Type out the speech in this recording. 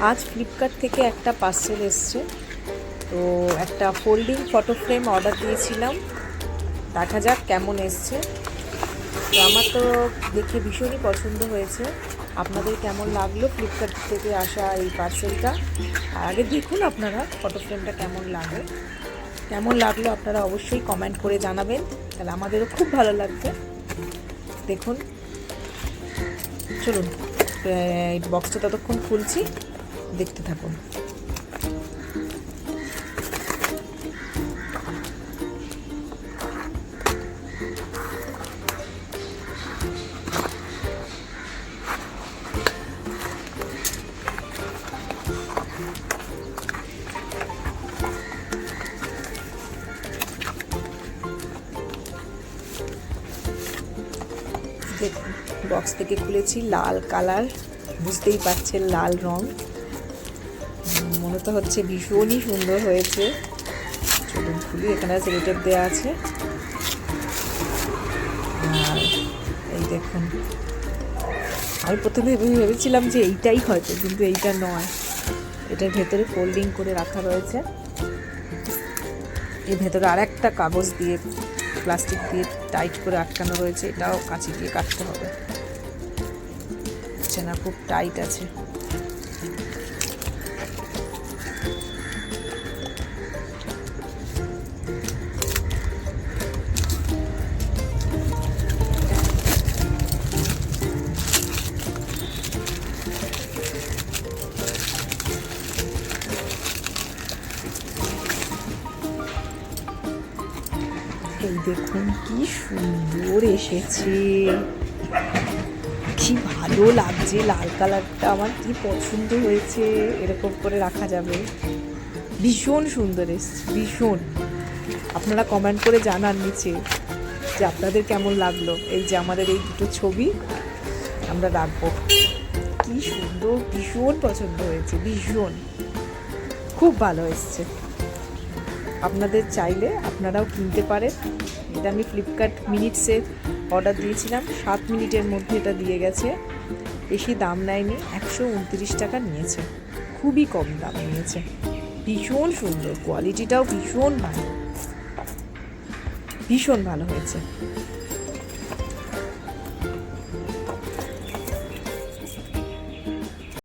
আজ ফ্লিপকার্ট থেকে একটা পার্সেল এসছে। তো একটা ফোল্ডিং ফটো ফ্রেম অর্ডার দিয়েছিলাম, দেখা যাক কেমন এসছে। তো আমার তো দেখে ভীষণই পছন্দ হয়েছে। আপনাদের কেমন লাগলো ফ্লিপকার্ট থেকে আসা এই পার্সেলটা? আগে দেখুন আপনারা ফটো ফ্রেমটা কেমন লাগলো আপনারা অবশ্যই কমেন্ট করে জানাবেন, তাহলে আমাদেরও খুব ভালো লাগবে। দেখুন, চলুন এই বক্সটা ততক্ষণ খুলছি, দেখতে থাকুন। দেখুন, বক্স থেকে খুলেছি, লাল কালার, বুঝতেই পারছেন লাল রং, মনে তো হচ্ছে ভীষণই সুন্দর হয়েছে। চলুন খুলি, এখানে সেলোটেপ দেওয়া আছে। আর এই দেখুন, আমি প্রথমে ভেবেছিলাম যে এইটাই হয়তো, কিন্তু এইটা নয়, এটার ভেতরে ফোল্ডিং করে রাখা রয়েছে। এর ভেতরে আর একটা কাগজ দিয়ে, প্লাস্টিক দিয়ে টাইট করে আটকানো রয়েছে, এটাও কাঁচি দিয়ে কাটতে হবে। হচ্ছে না, খুব টাইট আছে। এই দেখুন কি সুন্দর এসেছে, কি ভালো লাগছে, লাল কালারটা আমার কি পছন্দ হয়েছে। এরকম করে রাখা যাবে, ভীষণ সুন্দর এসছে, ভীষণ। আপনারা কমেন্ট করে জানান নিচে যে আপনাদের কেমন লাগলো। এই যে আমাদের এই দুটো ছবি আমরা রাখবো, কি সুন্দর, ভীষণ পছন্দ হয়েছে, ভীষণ, খুব ভালো এসছে। আপনাদের চাইলে আপনারাও কিনতে পারেন। এটা আমি ফ্লিপকার্ট মিনিটসে অর্ডার দিয়েছিলাম, 7 মিনিটের মধ্যে এটা দিয়ে গেছে। বেশি দাম নেয়নি, 129 টাকা নিয়েছে, খুবই কম দাম নিয়েছে। ভীষণ সুন্দর, কোয়ালিটিটাও ভীষণ ভালো, ভীষণ ভালো হয়েছে।